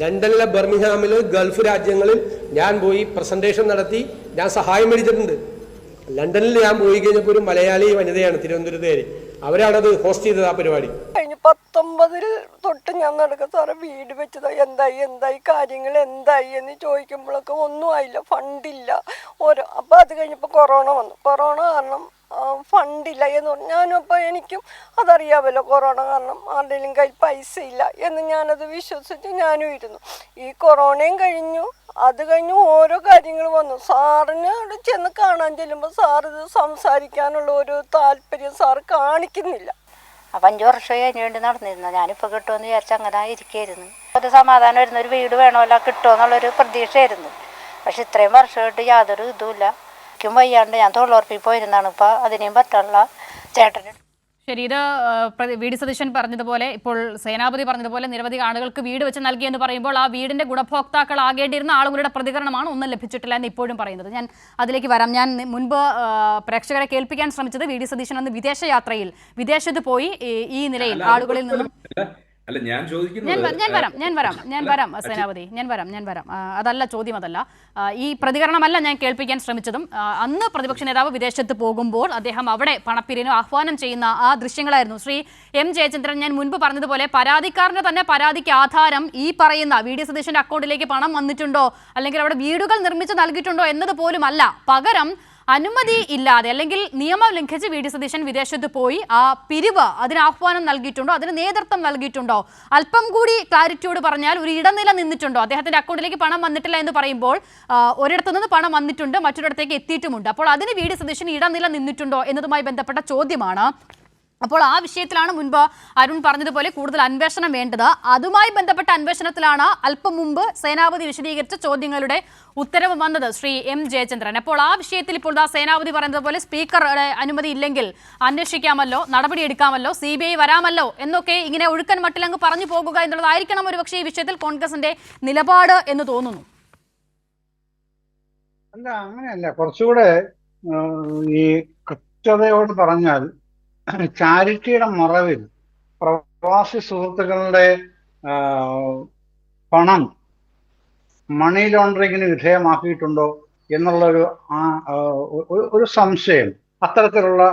ലണ്ടനിലെ ബർമിംഗ്ഹാമിൽ ഗൾഫ് രാജ്യങ്ങളിൽ ഞാൻ പോയി പ്രസന്റേഷൻ നടത്തി, ഞാൻ സഹായം മേടിച്ചിട്ടുണ്ട്. ലണ്ടനിൽ ഞാൻ പോയി കഴിഞ്ഞപ്പോൾ ഒരു മലയാളി വനിതയാണ് തിരുവനന്തപുരത്തുകാരി, അവരാണത് ഹോസ്റ്റ് ചെയ്തത് ആ പരിപാടി. കഴിഞ്ഞ 19 തൊട്ട് ഞാൻ നടക്കുക സാറേ, വീട് വെച്ചത് എന്തായി കാര്യങ്ങൾ എന്തായി എന്ന് ചോദിക്കുമ്പോഴൊക്കെ ഒന്നും ആയില്ല, ഫണ്ടില്ല അപ്പോൾ അത് കഴിഞ്ഞപ്പോൾ കൊറോണ വന്നു. കൊറോണ കാരണം ഫണ്ടില്ല എന്ന് പറഞ്ഞു. ഞാനപ്പോൾ എനിക്കും അതറിയാമല്ലോ, കൊറോണ കാരണം ആരുടെയും കയ്യിൽ പൈസ ഇല്ല എന്ന് ഞാനത് വിശ്വസിച്ച് ഞാനും ഇരുന്നു. ഈ കൊറോണയും കഴിഞ്ഞു, അത് കഴിഞ്ഞ് ഓരോ കാര്യങ്ങൾ വന്നു. സാറിന് അവിടെ ചെന്ന് കാണാൻ ചെല്ലുമ്പോൾ സാറിത് സംസാരിക്കാനുള്ള ഒരു താല്പര്യം സാറ് കാണിക്കുന്നില്ല. അപ്പം 5 വർഷമായി അതിന് വേണ്ടി നടന്നിരുന്നു. ഞാനിപ്പോൾ കിട്ടുമെന്ന് വിചാരിച്ച അങ്ങനെ ഇരിക്കുകയായിരുന്നു. ഒരു സമാധാനം വരുന്ന ഒരു വീട് വേണമല്ലോ, കിട്ടുമോ എന്നുള്ളൊരു പ്രതീക്ഷയായിരുന്നു. പക്ഷെ ഇത്രയും വർഷമായിട്ട് യാതൊരു ഇതുമില്ല. എനിക്കും വയ്യാണ്ട് ഞാൻ തൊഴിലുറപ്പിൽ പോയിരുന്നാണ്. ഇപ്പോൾ അതിനെയും പറ്റുള്ള ചേട്ടന്. ശരി, ഇത് വി.ഡി. സതീശൻ പറഞ്ഞതുപോലെ, ഇപ്പോൾ സേനാപതി പറഞ്ഞതുപോലെ നിരവധി ആളുകൾക്ക് വീട് വെച്ച് നൽകിയെന്ന് പറയുമ്പോൾ ആ വീടിന്റെ ഗുണഭോക്താക്കൾ ആകേണ്ടിയിരുന്ന ആളുകളുടെ പ്രതികരണമാണ് ഒന്നും ലഭിച്ചിട്ടില്ല എന്ന് ഇപ്പോഴും പറയുന്നത്. ഞാൻ അതിലേക്ക് വരാം. ഞാൻ മുൻപ് പ്രേക്ഷകരെ കേൾപ്പിക്കാൻ ശ്രമിച്ചത് വി.ഡി. സതീശൻ അന്ന് വിദേശയാത്രയിൽ വിദേശത്ത് പോയി ഈ നിലയിൽ ആളുകളിൽ നിന്നും ഞാൻ വരാം സേനാപതി, ഞാൻ വരാം. അതല്ല ചോദ്യം, അതല്ല ഈ പ്രതികരണമല്ല ഞാൻ കേൾപ്പിക്കാൻ ശ്രമിച്ചതും. അന്ന് പ്രതിപക്ഷ നേതാവ് വിദേശത്ത് പോകുമ്പോൾ അദ്ദേഹം അവിടെ പണപ്പിരിവിന് ആഹ്വാനം ചെയ്യുന്ന ആ ദൃശ്യങ്ങളായിരുന്നു. ശ്രീ എം ജയചന്ദ്രൻ, ഞാൻ മുൻപ് പറഞ്ഞതുപോലെ പരാതിക്കാരന്റെ തന്നെ പരാതിക്ക് ആധാരം ഈ പറയുന്ന വി.ഡി. സതീശന്റെ അക്കൗണ്ടിലേക്ക് പണം വന്നിട്ടുണ്ടോ അല്ലെങ്കിൽ അവിടെ വീടുകൾ നിർമ്മിച്ച് നൽകിയിട്ടുണ്ടോ എന്നത് പോലും അല്ല. പകരം അനുമതി ഇല്ലാതെ അല്ലെങ്കിൽ നിയമം ലംഘിച്ച് വി.ഡി. സതീശൻ വിദേശത്ത് പോയി ആ പിരിവ് അതിന് ആഹ്വാനം നൽകിയിട്ടുണ്ടോ, അതിന് നേതൃത്വം നൽകിയിട്ടുണ്ടോ, അല്പം കൂടി ക്ലാരിറ്റിയോട് പറഞ്ഞാൽ ഒരു ഇടനില നിന്നിട്ടുണ്ടോ? അദ്ദേഹത്തിന്റെ അക്കൗണ്ടിലേക്ക് പണം വന്നിട്ടില്ല എന്ന് പറയുമ്പോൾ ഒരിടത്തു നിന്ന് പണം വന്നിട്ടുണ്ട്, മറ്റൊരിടത്തേക്ക് എത്തിയിട്ടുമുണ്ട്. അപ്പോൾ അതിന് വി.ഡി. സതീശൻ ഇടനില നിന്നിട്ടുണ്ടോ എന്നതുമായി ബന്ധപ്പെട്ട ചോദ്യമാണ്. അപ്പോൾ ആ വിഷയത്തിലാണ് മുൻപ് അരുൺ പറഞ്ഞതുപോലെ കൂടുതൽ അന്വേഷണം വേണ്ടത്. അതുമായി ബന്ധപ്പെട്ട അന്വേഷണത്തിലാണ് അല്പം മുമ്പ് സേനാപതി വിശദീകരിച്ച ചോദ്യങ്ങളുടെ ഉത്തരവ് വന്നത്, ശ്രീ എം ജയചന്ദ്രൻ. അപ്പോൾ ആ വിഷയത്തിൽ ഇപ്പോൾ സേനാപതി പറയുന്നതുപോലെ സ്പീക്കറുടെ അനുമതി ഇല്ലെങ്കിൽ അന്വേഷിക്കാമല്ലോ, നടപടിയെടുക്കാമല്ലോ, CBI വരാമല്ലോ എന്നൊക്കെ ഇങ്ങനെ ഒഴുക്കൻ മട്ടിലങ്ങ് പറഞ്ഞു പോകുക എന്നുള്ളതായിരിക്കണം ഒരുപക്ഷെ ഈ വിഷയത്തിൽ കോൺഗ്രസിന്റെ നിലപാട് എന്ന് തോന്നുന്നു. അല്ല, അങ്ങനെയല്ല. കുറച്ചുകൂടെ ഈ കൃത്യതയോട് പറഞ്ഞാൽ, ചാരിറ്റിയുടെ മറവിൽ പ്രവാസി സുഹൃത്തുക്കളുടെ പണം മണി ലോണ്ടറിങ്ങിന് വിധേയമാക്കിയിട്ടുണ്ടോ എന്നുള്ള ഒരു സംശയം, അത്തരത്തിലുള്ള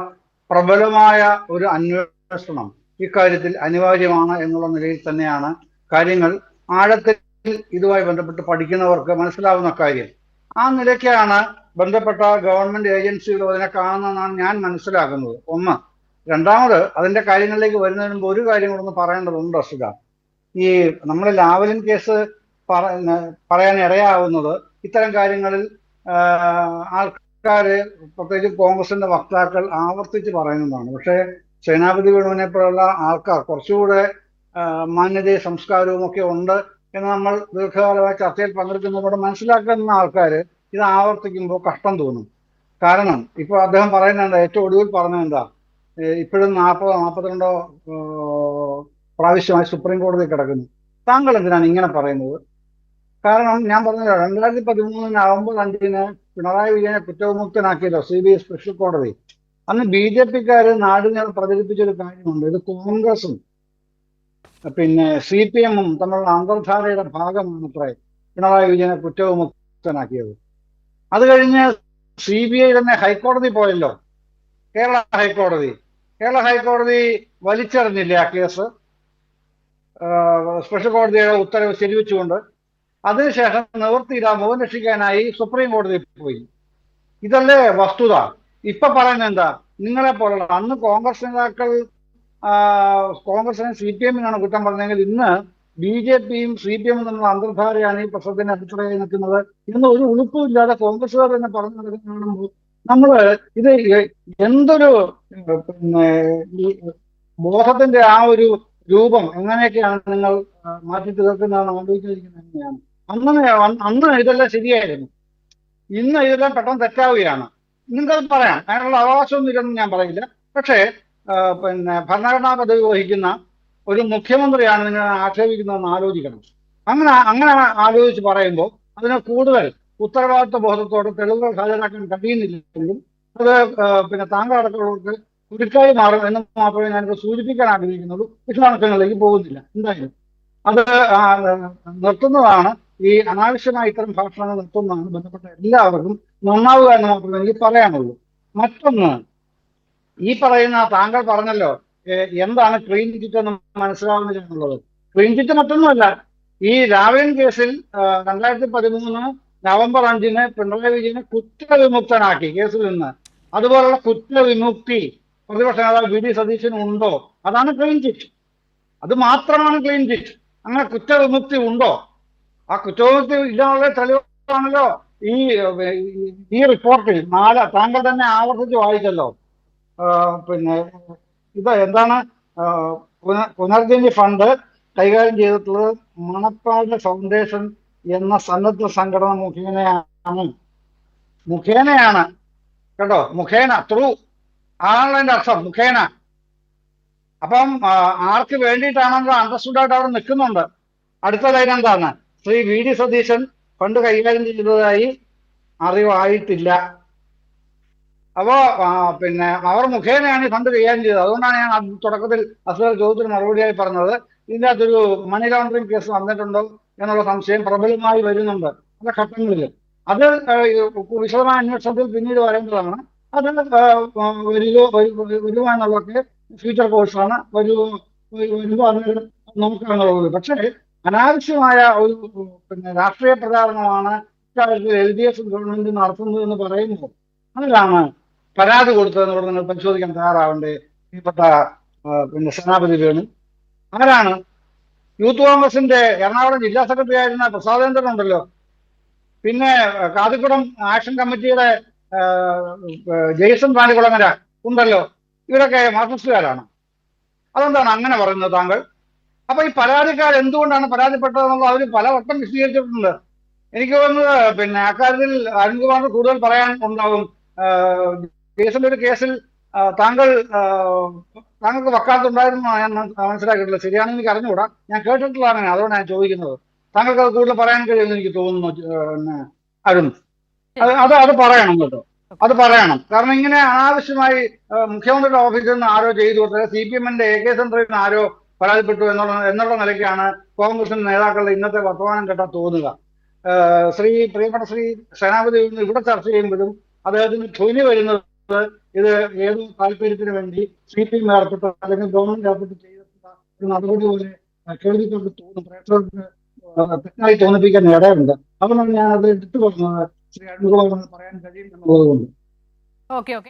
പ്രബലമായ ഒരു അന്വേഷണം ഇക്കാര്യത്തിൽ അനിവാര്യമാണ് എന്നുള്ള നിലയിൽ തന്നെയാണ് കാര്യങ്ങൾ ആഴത്തിൽ ഇതുമായി ബന്ധപ്പെട്ട് പഠിക്കുന്നവർക്ക് മനസ്സിലാവുന്ന കാര്യം. ആ നിലയ്ക്കാണ് ബന്ധപ്പെട്ട ഗവൺമെന്റ് ഏജൻസികൾ അതിനെ കാണുന്നതെന്നാണ് ഞാൻ മനസ്സിലാക്കുന്നത്. ഒന്ന്. രണ്ടാമത്, അതിന്റെ കാര്യങ്ങളിലേക്ക് വരുന്നതിന് മുമ്പ് ഒരു കാര്യം കൂടെ ഒന്ന് പറയേണ്ടതുണ്ട് അസുഖ. ഈ നമ്മുടെ ലാവലിൻ കേസ് പറയാൻ ഇടയാവുന്നത് ഇത്തരം കാര്യങ്ങളിൽ ആൾക്കാര്, പ്രത്യേകിച്ച് കോൺഗ്രസിന്റെ വക്താക്കൾ ആവർത്തിച്ച് പറയുന്നതാണ്. പക്ഷേ സേനാപതി വേണുവിനെ പോലുള്ള ആൾക്കാർ കുറച്ചുകൂടെ മാന്യതയും സംസ്കാരവും ഒക്കെ ഉണ്ട് എന്ന് നമ്മൾ ദീർഘകാലമായി ചർച്ചയിൽ പങ്കെടുക്കുന്നതോടെ മനസ്സിലാക്കുന്ന ആൾക്കാർ ഇത് ആവർത്തിക്കുമ്പോൾ കഷ്ടം തോന്നും. കാരണം ഇപ്പോൾ അദ്ദേഹം പറയുന്നുണ്ട്, ഏറ്റവും ഒടുവിൽ പറഞ്ഞത് എന്താ, ഇപ്പോഴും 40-42 പ്രാവശ്യമായി സുപ്രീം കോടതി കിടക്കുന്നു. താങ്കൾ എന്തിനാണ് ഇങ്ങനെ പറയുന്നത്? കാരണം ഞാൻ പറഞ്ഞത് 2013 നവംബർ 5 പിണറായി വിജയനെ കുറ്റവിമുക്തനാക്കിയല്ലോ CBI സ്പെഷ്യൽ കോടതി. അന്ന് BJP-ക്കാര് നാടിനെ പ്രചരിപ്പിച്ചൊരു കാര്യമുണ്ട്, ഇത് കോൺഗ്രസും പിന്നെ CPM-ഉം തമ്മിലുള്ള അന്തർധാരയുടെ ഭാഗമാണ് അത്രേ പിണറായി വിജയനെ കുറ്റവിമുക്തനാക്കിയത്. അത് കഴിഞ്ഞ് CBI തന്നെ ഹൈക്കോടതി പോയല്ലോ, കേരള ഹൈക്കോടതി വലിച്ചെറിഞ്ഞില്ലേ ആ കേസ്, സ്പെഷ്യൽ കോടതിയുടെ ഉത്തരവ് ശരിവെച്ചുകൊണ്ട്. അതിനുശേഷം നിവൃത്തിയില്ല, മുഖം രക്ഷിക്കാനായി സുപ്രീം കോടതി പോയി. ഇതല്ലേ വസ്തുത? ഇപ്പൊ പറയുന്നത് എന്താ, നിങ്ങളെ പോലുള്ള അന്ന് കോൺഗ്രസ് നേതാക്കൾ കോൺഗ്രസിനെ CPM-നാണ് കുറ്റം പറഞ്ഞെങ്കിൽ ഇന്ന് BJP-യും CPM-ഉം തമ്മിലുള്ള അന്തർധാരയാണ് ഈ പ്രശ്നത്തിന് അടിച്ചുറയായി നിൽക്കുന്നത് എന്ന് ഒരു ഉളുപ്പുമില്ലാതെ കോൺഗ്രസുകാർ തന്നെ പറഞ്ഞു നടക്കുന്നതാണെന്ന് നമ്മള് ഇത് എന്തൊരു പിന്നെ ഈ ബോധത്തിന്റെ ആ ഒരു രൂപം എങ്ങനെയൊക്കെയാണ് നിങ്ങൾ മാറ്റി തീർക്കുന്നതെന്ന് ആലോചിച്ചിരിക്കുന്നത് തന്നെയാണ്. അന്ന് ഇതെല്ലാം ശരിയായിരുന്നു, ഇന്ന് ഇതെല്ലാം പെട്ടെന്ന് തെറ്റാവുകയാണ്. നിങ്ങൾക്കത് പറയാം, അതിനുള്ള അവകാശമൊന്നും ഇല്ലെന്ന് ഞാൻ പറയില്ല. പക്ഷേ പിന്നെ ഭരണഘടനാ പദവി വഹിക്കുന്ന ഒരു മുഖ്യമന്ത്രിയാണ് നിങ്ങൾ ആക്ഷേപിക്കുന്നതെന്ന് ആലോചിക്കണം. അങ്ങനെ ആലോചിച്ച് പറയുമ്പോൾ അതിനെ കൂടുതൽ ഉത്തരവാദിത്വ ബോധത്തോടെ തെളിവുകൾ ഹാജരാക്കാൻ കഴിയുന്നില്ലെങ്കിൽ അത് പിന്നെ താങ്കളടക്കമുള്ളവർക്ക് കുരുക്കായി മാറും എന്ന് മാത്രമേ ഞാനിപ്പോൾ സൂചിപ്പിക്കാൻ ആഗ്രഹിക്കുന്നുള്ളൂ. വിശദാംശങ്ങളിലേക്ക് പോകുന്നില്ല. എന്തായാലും അത് നിർത്തുന്നതാണ്, ഈ അനാവശ്യമായ ഇത്തരം ഭാഷണങ്ങൾ നിർത്തുന്നതാണ് ബന്ധപ്പെട്ട എല്ലാവർക്കും നന്നാവുക എന്ന് മാത്രമേ എനിക്ക് പറയാനുള്ളൂ. മറ്റൊന്ന്, ഈ പറയുന്ന താങ്കൾ പറഞ്ഞല്ലോ എന്താണ് ക്ലീൻ ചിറ്റ് എന്ന് മനസ്സിലാവുന്നില്ല എന്നുള്ളത്. ക്ലീൻ ചിറ്റ് മറ്റൊന്നുമല്ല, ഈ രാവേൻ കേസിൽ 2013 നവംബർ 5 പിണറായി വിജയനെ കുറ്റവിമുക്തനാക്കി കേസിൽ നിന്ന്. അതുപോലുള്ള കുറ്റവിമുക്തി പ്രതിപക്ഷ നേതാവ് വി ഡി സതീശന് ഉണ്ടോ? അതാണ് ക്ലീൻ ചിറ്റ്. അത് മാത്രമാണ് ക്ലീൻ ചിറ്റ്. അങ്ങനെ കുറ്റവിമുക്തി ഉണ്ടോ? ആ കുറ്റവിമുക്തി ഇല്ലാനുള്ള തെളിവാണല്ലോ ഈ റിപ്പോർട്ടിൽ താങ്കൾ തന്നെ ആവർത്തിച്ച് വായിച്ചല്ലോ. പിന്നെ ഇത് എന്താണ്, പുനർജനി ഫണ്ട് കൈകാര്യം ചെയ്തിട്ടുള്ളത് മണപ്പാട് ഫൗണ്ടേഷൻ എന്ന സന്നദ്ധ സംഘടന മുഖേനയാണ് കേട്ടോ, മുഖേന, ത്രൂ ആണല്ലോ അതിന്റെ അർത്ഥം, മുഖേന. അപ്പം ആർക്ക് വേണ്ടിയിട്ടാണെന്ന് അണ്ടർസ്റ്റുഡ് ആയിട്ട് അവിടെ നിൽക്കുന്നുണ്ട്. അടുത്ത ലൈൻ എന്താണ്? Shri V D Satheesan fund കൈകാര്യം ചെയ്തതായി അറിവായിട്ടില്ല. അപ്പോ പിന്നെ അവർ മുഖേനയാണ് ഈ ഫണ്ട് കൈകാര്യം ചെയ്തത്. അതുകൊണ്ടാണ് ഞാൻ തുടക്കത്തിൽ അസുഖ ചോദ്യത്തിന് മറുപടിയായി പറഞ്ഞത് ഇതിൻ്റെ അകത്തൊരു മണി ലോണ്ടറിങ് കേസ് വന്നിട്ടുണ്ടോ എന്നുള്ള സംശയം പ്രബലമായി വരുന്നുണ്ട് പല ഘട്ടങ്ങളിൽ. അത് വിശദമായ അന്വേഷണത്തിൽ പിന്നീട് വരേണ്ടതാണ്. അത് വരുക എന്നുള്ളതൊക്കെ ഫ്യൂച്ചർ കോഴ്സാണ്, വരുമ്പോൾ അന്നേരം നോക്കാന്നുള്ളത്. പക്ഷേ അനാവശ്യമായ ഒരു രാഷ്ട്രീയ പ്രചാരണമാണ് ഇക്കാര്യത്തിൽ LDF ഗവൺമെന്റ് നടത്തുന്നത് എന്ന് പറയുമ്പോൾ അതിലാണ് പരാതി കൊടുത്തതെന്ന് പറഞ്ഞ് നിങ്ങൾ പരിശോധിക്കാൻ തയ്യാറാവണ്ടേ പ്രിയപ്പെട്ട സേനാപതി വേണു? ആരാണ്? യൂത്ത് കോൺഗ്രസിന്റെ എറണാകുളം ജില്ലാ സെക്രട്ടറി ആയിരുന്ന പ്രസാദേന്ദ്രൻ ഉണ്ടല്ലോ, പിന്നെ കാതിക്കുടം ആക്ഷൻ കമ്മിറ്റിയുടെ ജെയ്സൺ പാണ്ടിക്കുളങ്ങര ഉണ്ടല്ലോ, ഇവരൊക്കെ മാർക്സിസ്റ്റുകാരാണ്. അതെന്താണ് അങ്ങനെ പറയുന്നത് താങ്കൾ? അപ്പൊ ഈ പരാതിക്കാർ എന്തുകൊണ്ടാണ് പരാതിപ്പെട്ടതെന്നുള്ളത് അവർ പലവട്ടം വിശദീകരിച്ചിട്ടുണ്ട്. എനിക്ക് തോന്നുന്നത് അക്കാര്യത്തിൽ അരുൺകുമാറിന് കൂടുതൽ പറയാൻ ഉണ്ടാവും. കേസിന്റെ ഒരു കേസിൽ താങ്കൾക്ക് വക്കാലത്തുണ്ടായിരുന്നു ഞാൻ മനസ്സിലാക്കിയിട്ടില്ല. ശരിയാണെന്ന് എനിക്ക് അറിഞ്ഞുകൂടാ, ഞാൻ കേട്ടിട്ടുള്ള അങ്ങനെ, അതുകൊണ്ട് ഞാൻ ചോദിക്കുന്നത്. താങ്കൾക്ക് അത് കൂടുതൽ പറയാൻ കഴിയുമെന്ന് എനിക്ക് തോന്നുന്നു അരുൺ. അത് പറയണം കേട്ടോ, അത് പറയണം. കാരണം ഇങ്ങനെ അനാവശ്യമായി മുഖ്യമന്ത്രിയുടെ ഓഫീസിൽ നിന്ന് ആരോ ചെയ്തു കൊടുത്തത്, CPM-ന്റെ AK സെന്ററിൽ നിന്ന് ആരോ പരാതിപ്പെട്ടു എന്നുള്ള നിലയ്ക്കാണ് കോൺഗ്രസിന്റെ നേതാക്കളുടെ ഇന്നത്തെ വർത്തമാനം കേട്ടാൽ തോന്നുക. പ്രിയപ്പെട്ട ശ്രീ സേനാപതി ഇവിടെ ചർച്ച ചെയ്യുമ്പോഴും അദ്ദേഹത്തിന് ധ്വനി വരുന്നത് ഇത് ഏതോ താല്പര്യത്തിന് വേണ്ടി CPM ഏർപ്പെട്ട അല്ലെങ്കിൽ ഗവൺമെന്റ് ഏർപ്പെട്ട് ചെയ്തിട്ടുള്ള ഒരു നടപടി പോലെ കേൾവിക്കൊണ്ട് തോന്നും, പ്രേക്ഷകർക്ക് തെറ്റായി തോന്നിപ്പിക്കാൻ ഇടയുണ്ട്. അതുകൊണ്ടാണ് ഞാൻ അത് എടുത്തു പറഞ്ഞത് ശ്രീ അരുൺകുമാർ പറയാൻ കഴിയും എന്നുള്ളത് കൊണ്ട്. ഓക്കെ.